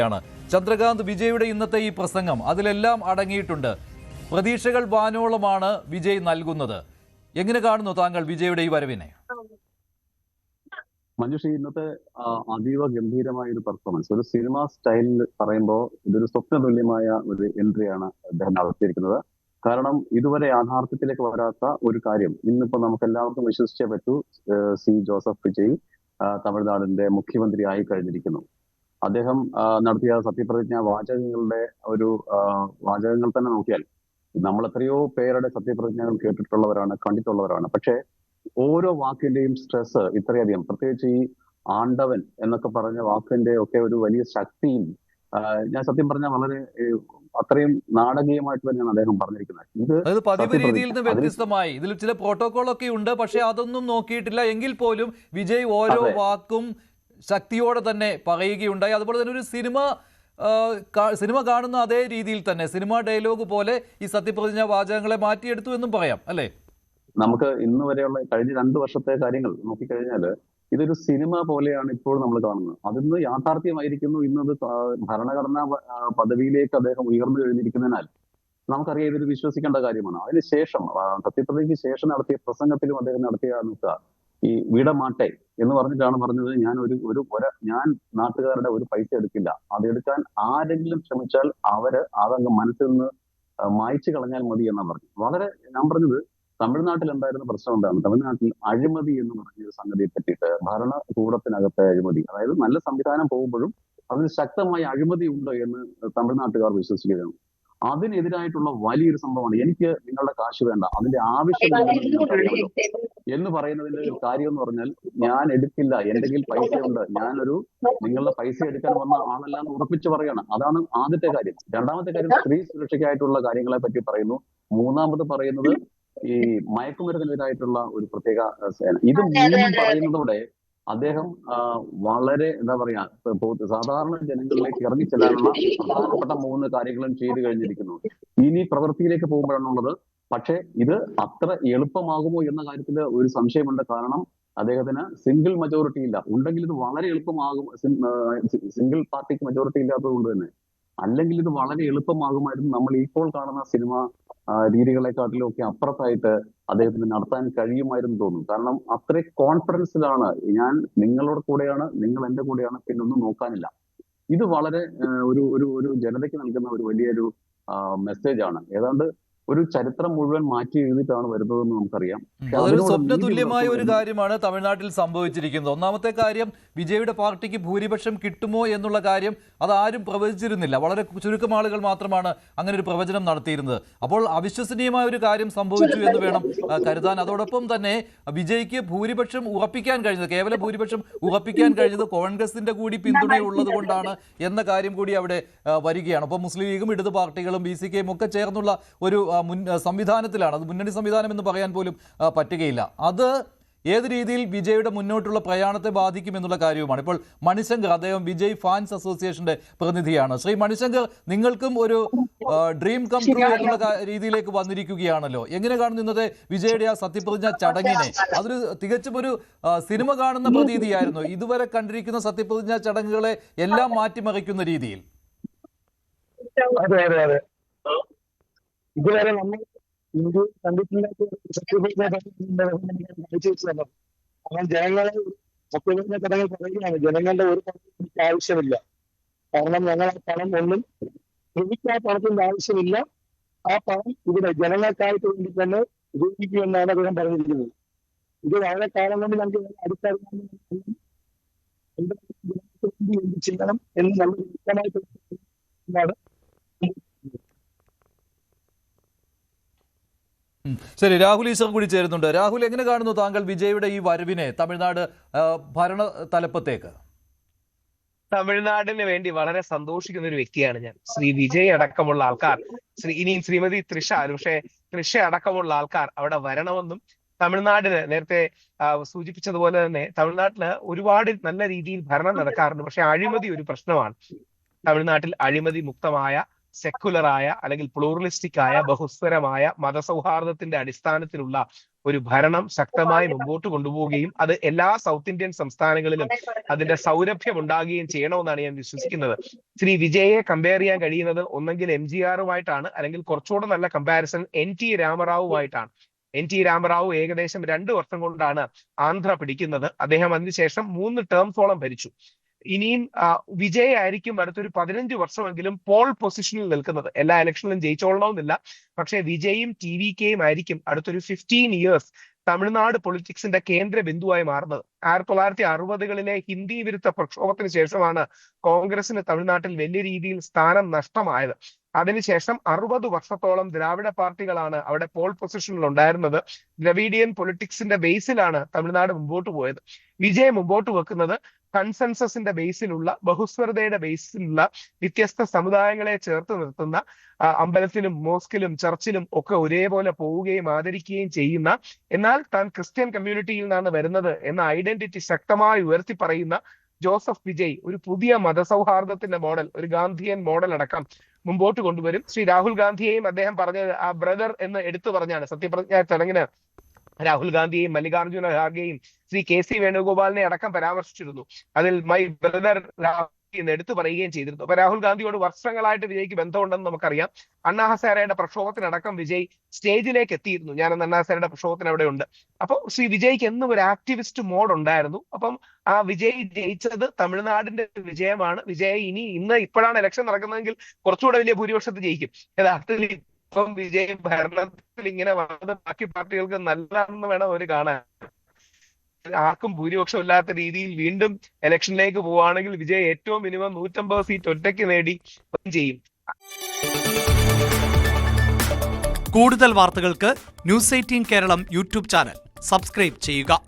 ാണ് ചന്ദ്രകാന്ത് വിജയുടെ ഇന്നത്തെ ഈ പ്രസംഗം അതിലെല്ലാം അടങ്ങിയിട്ടുണ്ട്. പ്രതീക്ഷകൾ വാനോളമാണ് വിജയ് നൽകുന്നത്. എങ്ങനെ കാണുന്നു താങ്കൾ വിജയുടെ ഈ വരവിനെ? മഞ്ജുഷി, ഇന്നത്തെ അതീവ ഗംഭീരമായ ഒരു പെർഫോമൻസ്, ഒരു സിനിമ സ്റ്റൈലിൽ പറയുമ്പോൾ ഇതൊരു സ്വപ്നതുല്യമായ ഒരു എൻട്രിയാണ് അദ്ദേഹം നടത്തിയിരിക്കുന്നത്. കാരണം ഇതുവരെ യാഥാർത്ഥ്യത്തിലേക്ക് വരാത്ത ഒരു കാര്യം ഇന്നിപ്പോ നമുക്ക് എല്ലാവർക്കും വിശ്വസിച്ചേ പറ്റൂ. സി ജോസഫ് വിജയ് തമിഴ്നാടിന്റെ മുഖ്യമന്ത്രി ആയി കഴിഞ്ഞിരിക്കുന്നു. അദ്ദേഹം നടത്തിയ സത്യപ്രതിജ്ഞ വാചകങ്ങളുടെ ഒരു വാചകങ്ങൾ തന്നെ നോക്കിയാൽ നമ്മൾ എത്രയോ പേരുടെ സത്യപ്രതിജ്ഞകൾ കേട്ടിട്ടുള്ളവരാണ്, കണ്ടിട്ടുള്ളവരാണ്. പക്ഷേ ഓരോ വാക്കിന്റെയും സ്ട്രെസ് ഇത്രയധികം, പ്രത്യേകിച്ച് ഈ ആണ്ടവൻ എന്നൊക്കെ പറഞ്ഞ വാക്കിന്റെ ഒക്കെ ഒരു വലിയ ശക്തിയും ഞാൻ സത്യം പറഞ്ഞാൽ വളരെ അത്രയും നാടകീയമായിട്ട് തന്നെയാണ് അദ്ദേഹം പറഞ്ഞിരിക്കുന്നത്. ഇത് പതിവ് രീതിയിൽ നിന്ന് വ്യത്യസ്തമായി ഇതിൽ ചില പ്രോട്ടോകോൾ ഒക്കെ ഉണ്ട്, പക്ഷെ അതൊന്നും നോക്കിയിട്ടില്ല. എങ്കിൽ പോലും വിജയ് ഓരോ വാക്കും ശക്തിയോടെ തന്നെ പറയുകയുണ്ടായി. അതുപോലെ തന്നെ ഒരു സിനിമ കാണുന്ന അതേ രീതിയിൽ തന്നെ സിനിമ ഡയലോഗ് പോലെ ഈ സത്യപ്രതിജ്ഞ വാചകങ്ങളെ മാറ്റിയെടുത്തു എന്നും പറയാം അല്ലേ? നമുക്ക് ഇന്ന് വരെയുള്ള കഴിഞ്ഞ 2 വർഷത്തെ കാര്യങ്ങൾ നോക്കിക്കഴിഞ്ഞാൽ ഇതൊരു സിനിമ പോലെയാണ് ഇപ്പോൾ നമ്മൾ കാണുന്നത്. അതിന്ന് യാഥാർത്ഥ്യമായിരിക്കുന്നു. ഇന്നത് ഭരണഘടനാ പദവിയിലേക്ക് അദ്ദേഹം ഉയർന്നു കഴിഞ്ഞിരിക്കുന്നതിനാൽ നമുക്കറിയാം ഇതൊരു വിശ്വസിക്കേണ്ട കാര്യമാണ്. അതിനുശേഷം സത്യപ്രതിജ്ഞയ്ക്ക് ശേഷം നടത്തിയ പ്രസംഗത്തിലും അദ്ദേഹം നടത്തിയ ഈ വിടമാട്ടെ എന്ന് പറഞ്ഞിട്ടാണ് പറഞ്ഞത്, ഞാൻ നാട്ടുകാരുടെ ഒരു പൈസ എടുക്കില്ല, അതെടുക്കാൻ ആരെങ്കിലും ശ്രമിച്ചാൽ അതങ്ങ് മനസ്സിൽ നിന്ന് മായ്ച്ചു കളഞ്ഞാൽ മതി എന്നാണ് പറഞ്ഞു. ഞാൻ പറഞ്ഞത് തമിഴ്നാട്ടിൽ ഉണ്ടായിരുന്ന പ്രശ്നം എന്താണ്? തമിഴ്നാട്ടിൽ അഴിമതി എന്ന് പറഞ്ഞൊരു സംഗതിയെ പറ്റിയിട്ട്, ഭരണകൂടത്തിനകത്തെ അഴിമതി, അതായത് നല്ല സംവിധാനം പോകുമ്പോഴും അതിന് ശക്തമായ അഴിമതി ഉണ്ട് എന്ന് തമിഴ്നാട്ടുകാർ വിശ്വസിക്കുകയാണ്. അതിനെതിരായിട്ടുള്ള വലിയൊരു സംഭവമാണ് എനിക്ക് നിങ്ങളുടെ കാശ് വേണ്ട, അതിന്റെ ആവശ്യമില്ല എന്ന് പറയുന്നതിന്റെ ഒരു കാര്യം എന്ന് പറഞ്ഞാൽ, ഞാൻ എടുക്കില്ല, എന്റെ കയ്യിൽ പൈസയുണ്ട്, നിങ്ങളുടെ പൈസ എടുക്കാൻ വന്ന ആളല്ല എന്ന് ഉറപ്പിച്ച് പറയാണ്. അതാണ് ആദ്യത്തെ കാര്യം. രണ്ടാമത്തെ കാര്യം സ്ത്രീ സുരക്ഷയ്ക്കായിട്ടുള്ള കാര്യങ്ങളെ പറ്റി പറയുന്നു. മൂന്നാമത് പറയുന്നത് ഈ മയക്കുമരുന്നിനെതിരായിട്ടുള്ള ഒരു പ്രത്യേക സേന. ഇത് മൂന്നും പറയുന്നതോടെ അദ്ദേഹം വളരെ എന്താ പറയാ, സാധാരണ ജനങ്ങളിലേക്ക് ഇറങ്ങി ചെല്ലാനുള്ള പ്രധാനപ്പെട്ട 3 കാര്യങ്ങളും ചെയ്തു കഴിഞ്ഞിരിക്കുന്നു. ഇനി പ്രവൃത്തിയിലേക്ക് പോകുമ്പോഴാണുള്ളത്. പക്ഷെ ഇത് അത്ര എളുപ്പമാകുമോ എന്ന കാര്യത്തിൽ ഒരു സംശയമുണ്ട്. കാരണം അദ്ദേഹത്തിന് സിംഗിൾ മെജോറിറ്റി ഇല്ല. ഉണ്ടെങ്കിൽ ഇത് വളരെ എളുപ്പമാകും. സിംഗിൾ പാർട്ടിക്ക് മെജോറിറ്റി ഇല്ലാത്തത് കൊണ്ട് തന്നെ, അല്ലെങ്കിൽ ഇത് വളരെ എളുപ്പമാകുമായിരുന്നു. നമ്മൾ ഇപ്പോൾ കാണുന്ന സിനിമ രീതികളെക്കാട്ടിലും ഒക്കെ അപ്പുറത്തായിട്ട് അദ്ദേഹത്തിന് നടത്താൻ കഴിയുമായിരുന്നു തോന്നുന്നു. കാരണം അത്രയും കോൺഫിഡൻസിലാണ്, ഞാൻ നിങ്ങളുടെ കൂടെയാണ്, നിങ്ങൾ എന്റെ കൂടെയാണ്, പിന്നെ ഒന്നും നോക്കാനില്ല. ഇത് വളരെ ഒരു ജനതയ്ക്ക് നൽകുന്ന ഒരു വലിയൊരു മെസ്സേജാണ്. ഏതാണ്ട് ഒരു ചരിത്രം മുഴുവൻ മാറ്റി എഴുതിയിട്ടാണ് വരുന്നതെന്ന് നമുക്കറിയാം. അതൊരു സ്വപ്നതുല്യമായ ഒരു കാര്യമാണ് തമിഴ്നാട്ടിൽ സംഭവിച്ചിരിക്കുന്നത്. ഒന്നാമത്തെ കാര്യം, വിജയുടെ പാർട്ടിക്ക് ഭൂരിപക്ഷം കിട്ടുമോ എന്നുള്ള കാര്യം അതാരും പ്രവചിച്ചിരുന്നില്ല. വളരെ ചുരുക്കം ആളുകൾ മാത്രമാണ് അങ്ങനെ ഒരു പ്രവചനം നടത്തിയിരുന്നത്. അപ്പോൾ അവിശ്വസനീയമായ ഒരു കാര്യം സംഭവിച്ചു എന്ന് വേണം കരുതാൻ. അതോടൊപ്പം തന്നെ വിജയ്ക്ക് ഭൂരിപക്ഷം ഉറപ്പിക്കാൻ കഴിഞ്ഞത്, കേവല ഭൂരിപക്ഷം ഉറപ്പിക്കാൻ കഴിഞ്ഞത് കോൺഗ്രസിന്റെ കൂടി പിന്തുണയുള്ളത് കൊണ്ടാണ് എന്ന കാര്യം കൂടി അവിടെ വരികയാണ്. അപ്പോൾ മുസ്ലിം ലീഗും ഇടത് പാർട്ടികളും BCKയും ഒക്കെ ചേർന്നുള്ള ഒരു സംവിധാനത്തിലാണ്. അത് മുന്നണി സംവിധാനം എന്ന് പറയാൻ പോലും പറ്റുകയില്ല. അത് ഏത് രീതിയിൽ വിജയുടെ മുന്നോട്ടുള്ള പ്രയാണത്തെ ബാധിക്കും എന്നുള്ള കാര്യവുമാണ്. ഇപ്പോൾ മണിശങ്കർ, അദ്ദേഹം വിജയ് ഫാൻസ് അസോസിയേഷന്റെ പ്രതിനിധിയാണ്. ശ്രീ മണിശങ്കർ, നിങ്ങൾക്കും ഒരു ഡ്രീം കം ട്രൂ എന്നുള്ള രീതിയിലേക്ക് വന്നിരിക്കുകയാണല്ലോ. എങ്ങനെ കാണുന്നു ഇന്നത്തെ വിജയുടെ ആ സത്യപ്രതിജ്ഞ ചടങ്ങിനെ? അതൊരു തികച്ചും ഒരു സിനിമ കാണുന്ന പ്രതീതിയായിരുന്നു. ഇതുവരെ കണ്ടിരിക്കുന്ന സത്യപ്രതിജ്ഞ ചടങ്ങുകളെ എല്ലാം മാറ്റിമറിക്കുന്ന രീതിയിൽ. ഇതുവരെ നമ്മൾ ഇന്ത്യയിൽ കണ്ടിട്ടില്ലാത്ത കാരണം ജനങ്ങളെ സത്യപ്രതിജ്ഞ ചടങ്ങിൽ പറയുകയാണ്, ജനങ്ങളുടെ ഒരു പണത്തിന്റെ ആവശ്യമില്ല. കാരണം ഞങ്ങൾ ആ പണം ഒന്നും എനിക്ക് ആ പണത്തിന്റെ ആവശ്യമില്ല, ആ പണം ഇവിടെ ജനങ്ങൾക്കായിട്ട് വേണ്ടി തന്നെ ഉപയോഗിക്കുമെന്നാണ് അദ്ദേഹം പറഞ്ഞിരിക്കുന്നത്. ഇത് വളരെ കാലം കൊണ്ട് നമുക്ക് അടുത്തറിയാൻ എന്ത് ചെയ്യണം എന്ന് നമ്മൾ വ്യക്തമായിട്ട് ശരി, രാഹുൽ ഈശ്വർ കൂടി ചേരുന്നുണ്ട്. രാഹുൽ, എങ്ങനെ കാണുന്നു താങ്കൾ വിജയുടെ ഈ വരവിനെ തമിഴ്നാട് ഭരണ തലപ്പത്തേക്ക്? തമിഴ്നാടിന് വേണ്ടി വളരെ സന്തോഷിക്കുന്ന ഒരു വ്യക്തിയാണ് ഞാൻ. ശ്രീ വിജയ് അടക്കമുള്ള ആൾക്കാർ, ഇനിയും ശ്രീമതി തൃഷ, പക്ഷേ തൃഷ അടക്കമുള്ള ആൾക്കാർ അവിടെ വരണമെന്നും, തമിഴ്നാടിന് നേരത്തെ സൂചിപ്പിച്ചതുപോലെ തന്നെ തമിഴ്നാട്ടില് ഒരുപാട് നല്ല രീതിയിൽ ഭരണം നടക്കാറുണ്ട്. പക്ഷെ അഴിമതി ഒരു പ്രശ്നമാണ്. തമിഴ്നാട്ടിൽ അഴിമതി മുക്തമായ, സെക്കുലറായ അല്ലെങ്കിൽ പ്ലൂറലിസ്റ്റിക് ആയ, ബഹുസ്വരമായ, മതസൗഹാർദ്ദത്തിന്റെ അടിസ്ഥാനത്തിലുള്ള ഒരു ഭരണം ശക്തമായി മുമ്പോട്ട് കൊണ്ടുപോവുകയും അത് എല്ലാ സൗത്ത് ഇന്ത്യൻ സംസ്ഥാനങ്ങളിലും അതിന്റെ സൗരഭ്യം ഉണ്ടാകുകയും ചെയ്യണമെന്നാണ് ഞാൻ വിശ്വസിക്കുന്നത്. ശ്രീ വിജയെ കമ്പയർ ചെയ്യാൻ കഴിയുന്നത് ഒന്നെങ്കിൽ MGRുമായിട്ടാണ്, അല്ലെങ്കിൽ കുറച്ചുകൂടെ നല്ല കമ്പാരിസൺ NT രാമറാവുമായിട്ടാണ്. NT രാമറാവു ഏകദേശം 2 വർഷം കൊണ്ടാണ് ആന്ധ്ര പിടിക്കുന്നത്. അദ്ദേഹം അതിനുശേഷം 3 ടേംസോളം ഭരിച്ചു. ഇനിയും വിജയ് ആയിരിക്കും അടുത്തൊരു 15 വർഷമെങ്കിലും പോൾ പൊസിഷനിൽ നിൽക്കുന്നത്. എല്ലാ ഇലക്ഷനിലും ജയിച്ചോളണമെന്നില്ല, പക്ഷേ വിജയും TVKയും ആയിരിക്കും അടുത്തൊരു 15 ഇയേഴ്സ് തമിഴ്നാട് പൊളിറ്റിക്സിന്റെ കേന്ദ്ര ബിന്ദുവായി മാറുന്നത്. 1960കളിലെ ഹിന്ദി വിരുദ്ധ പ്രക്ഷോഭത്തിന് ശേഷമാണ് കോൺഗ്രസിന് തമിഴ്നാട്ടിൽ വലിയ രീതിയിൽ സ്ഥാനം നഷ്ടമായത്. അതിനുശേഷം 60 വർഷത്തോളം ദ്രാവിഡ പാർട്ടികളാണ് അവിടെ പോൾ പൊസിഷനിൽ ഉണ്ടായിരുന്നത്. ദ്രവീഡിയൻ പൊളിറ്റിക്സിന്റെ ബേസിലാണ് തമിഴ്നാട് മുമ്പോട്ട് പോയത്. വിജയ് മുമ്പോട്ട് വെക്കുന്നത് കൺസെൻസസിന്റെ ബേസിലുള്ള, ബഹുസ്വരതയുടെ ബേസിലുള്ള, വ്യത്യസ്ത സമുദായങ്ങളെ ചേർത്ത് നിർത്തുന്ന, അമ്പലത്തിലും മോസ്കിലും ചർച്ചിലും ഒക്കെ ഒരേപോലെ പോവുകയും ആദരിക്കുകയും ചെയ്യുന്ന, എന്നാൽ താൻ ക്രിസ്ത്യൻ കമ്മ്യൂണിറ്റിയിൽ നിന്നാണ് വരുന്നത് എന്ന ഐഡന്റിറ്റി ശക്തമായി ഉയർത്തി പറയുന്ന ജോസഫ് വിജയ് ഒരു പുതിയ മതസൗഹാർദ്ദത്തിന്റെ മോഡൽ, ഒരു ഗാന്ധിയൻ മോഡൽ അടക്കം മുമ്പോട്ട് കൊണ്ടുവരും. ശ്രീ രാഹുൽ ഗാന്ധിയെയും അദ്ദേഹം പറഞ്ഞത് ആ ബ്രദർ എന്ന് എടുത്തു പറഞ്ഞാണ്. സത്യപ്രതിജ്ഞ ചടങ്ങിന് രാഹുൽ ഗാന്ധിയെയും മല്ലികാർജുന ഖാർഗെയും ശ്രീ KC വേണുഗോപാലിനെ അടക്കം പരാമർശിച്ചിരുന്നു. അതിൽ മൈ ബ്രദർ എന്ന് എടുത്തു പറയുകയും ചെയ്തിരുന്നു. അപ്പൊ രാഹുൽ ഗാന്ധിയോട് വർഷങ്ങളായിട്ട് വിജയ്ക്ക് ബന്ധമുണ്ടെന്ന് നമുക്കറിയാം. അണ്ണാ ഹസാരയുടെ പ്രക്ഷോഭത്തിനടക്കം വിജയ് സ്റ്റേജിലേക്ക് എത്തിയിരുന്നു. ഞാനന്ന് അണ്ണാ ഹസാരയുടെ പ്രക്ഷോഭത്തിന് അവിടെ ഉണ്ട്. അപ്പോൾ ശ്രീ വിജയ്ക്ക് എന്നും ഒരു ആക്ടിവിസ്റ്റ് മോഡ് ഉണ്ടായിരുന്നു. അപ്പം ആ വിജയ് ജയിച്ചത് തമിഴ്നാടിന്റെ വിജയമാണ്. വിജയ് ഇപ്പോഴാണ് ഇലക്ഷൻ നടക്കുന്നതെങ്കിൽ കുറച്ചുകൂടെ വലിയ ഭൂരിപക്ഷത്തിൽ ജയിക്കും. യഥാർത്ഥത്തിൽ ഇപ്പം വിജയ് ഭരണത്തിൽ ഇങ്ങനെ വന്നത് ബാക്കി പാർട്ടികൾക്ക് നല്ലതാണെന്ന് വേണം അവർ കാണാൻ. ആർക്കും ഭൂരിപക്ഷം ഇല്ലാത്ത രീതിയിൽ വീണ്ടും ഇലക്ഷനിലേക്ക് പോവുകയാണെങ്കിൽ വിജയ് ഏറ്റവും മിനിമം 150 സീറ്റ് ഒറ്റയ്ക്ക് നേടി ചെയ്യും. കൂടുതൽ വാർത്തകൾക്ക് News 18 Keralam YouTube channel subscribe ചെയ്യുക.